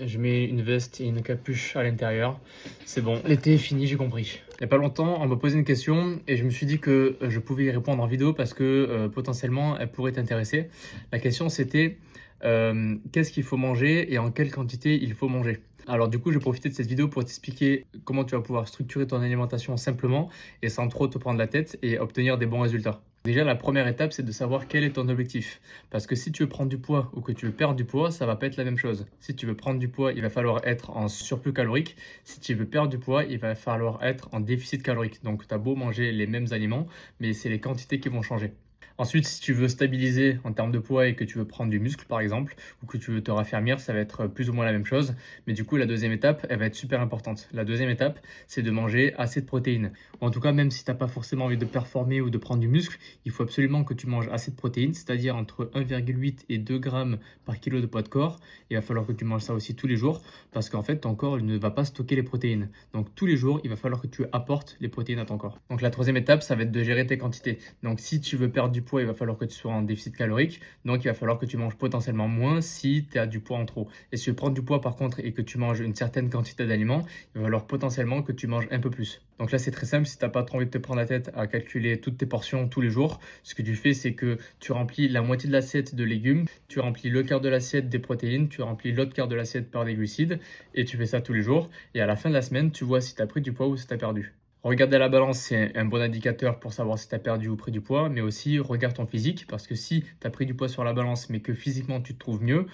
Je mets une veste et une capuche à l'intérieur. C'est bon, l'été est fini, j'ai compris. Il y a pas longtemps, on m'a posé une question et je me suis dit que je pouvais y répondre en vidéo parce que potentiellement elle pourrait t'intéresser. La question c'était qu'est-ce qu'il faut manger et en quelle quantité il faut manger. Alors du coup, je vais profiter de cette vidéo pour t'expliquer comment tu vas pouvoir structurer ton alimentation simplement et sans trop te prendre la tête et obtenir des bons résultats. Déjà, la première étape, c'est de savoir quel est ton objectif. Parce que si tu veux prendre du poids ou que tu veux perdre du poids, ça va pas être la même chose. Si tu veux prendre du poids, il va falloir être en surplus calorique. Si tu veux perdre du poids, il va falloir être en déficit calorique. Donc, tu as beau manger les mêmes aliments, mais c'est les quantités qui vont changer. Ensuite, si tu veux stabiliser en termes de poids et que tu veux prendre du muscle, par exemple, ou que tu veux te raffermir, ça va être plus ou moins la même chose. Mais du coup, la deuxième étape, elle va être super importante. La deuxième étape, c'est de manger assez de protéines. Ou en tout cas, même si tu n'as pas forcément envie de performer ou de prendre du muscle, il faut absolument que tu manges assez de protéines, c'est-à-dire entre 1,8 et 2 grammes par kilo de poids de corps. Il va falloir que tu manges ça aussi tous les jours parce qu'en fait, ton corps il ne va pas stocker les protéines. Donc, tous les jours, il va falloir que tu apportes les protéines à ton corps. Donc, la troisième étape, ça va être de gérer tes quantités. Donc, si tu veux perdre du poids, il va falloir que tu sois en déficit calorique. Donc, il va falloir que tu manges potentiellement moins si tu as du poids en trop. Et si tu veux prendre du poids, par contre, et que tu manges une certaine quantité d'aliments, il va falloir potentiellement que tu manges un peu plus. Donc là, c'est très simple. Si tu n'as pas trop envie de te prendre la tête à calculer toutes tes portions tous les jours, ce que tu fais, c'est que tu remplis la moitié de l'assiette de légumes, tu remplis le quart de l'assiette des protéines, tu remplis l'autre quart de l'assiette par des glucides, et tu fais ça tous les jours. Et à la fin de la semaine, tu vois si tu as pris du poids ou si tu as perdu. Regarder la balance, c'est un bon indicateur pour savoir si tu as perdu ou pris du poids, mais aussi regarde ton physique, parce que si tu as pris du poids sur la balance, mais que physiquement tu te trouves mieux,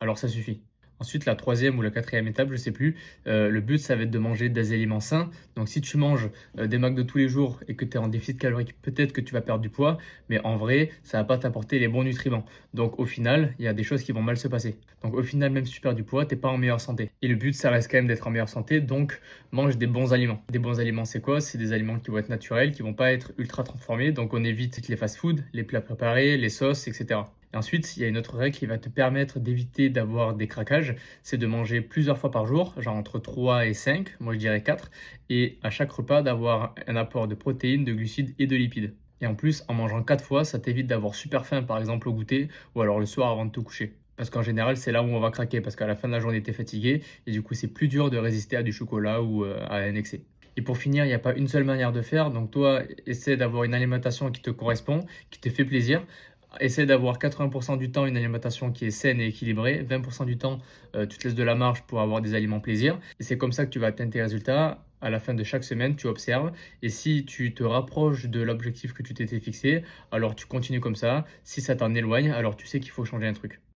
alors ça suffit. Ensuite, la troisième ou la quatrième étape, je ne sais plus, le but, ça va être de manger des aliments sains. Donc, si tu manges des McDo tous les jours et que tu es en déficit calorique, peut-être que tu vas perdre du poids, mais en vrai, ça ne va pas t'apporter les bons nutriments. Donc, au final, il y a des choses qui vont mal se passer. Donc, au final, même si tu perds du poids, tu n'es pas en meilleure santé. Et le but, ça reste quand même d'être en meilleure santé. Donc, mange des bons aliments. Des bons aliments, c'est quoi? C'est des aliments qui vont être naturels, qui ne vont pas être ultra transformés. Donc, on évite les fast-foods, les plats préparés, les sauces, etc. Et ensuite, il y a une autre règle qui va te permettre d'éviter d'avoir des craquages, c'est de manger plusieurs fois par jour, genre entre 3 et 5, moi je dirais 4, et à chaque repas d'avoir un apport de protéines, de glucides et de lipides. Et en plus, en mangeant 4 fois, ça t'évite d'avoir super faim, par exemple au goûter, ou alors le soir avant de te coucher. Parce qu'en général, c'est là où on va craquer, parce qu'à la fin de la journée, tu es fatigué, et du coup, c'est plus dur de résister à du chocolat ou à un excès. Et pour finir, il n'y a pas une seule manière de faire. Donc toi, essaie d'avoir une alimentation qui te correspond, qui te fait plaisir. Essaie d'avoir 80% du temps une alimentation qui est saine et équilibrée. 20% du temps, tu te laisses de la marge pour avoir des aliments plaisir. Et c'est comme ça que tu vas atteindre tes résultats. À la fin de chaque semaine, tu observes. Et si tu te rapproches de l'objectif que tu t'étais fixé, alors tu continues comme ça. Si ça t'en éloigne, alors tu sais qu'il faut changer un truc.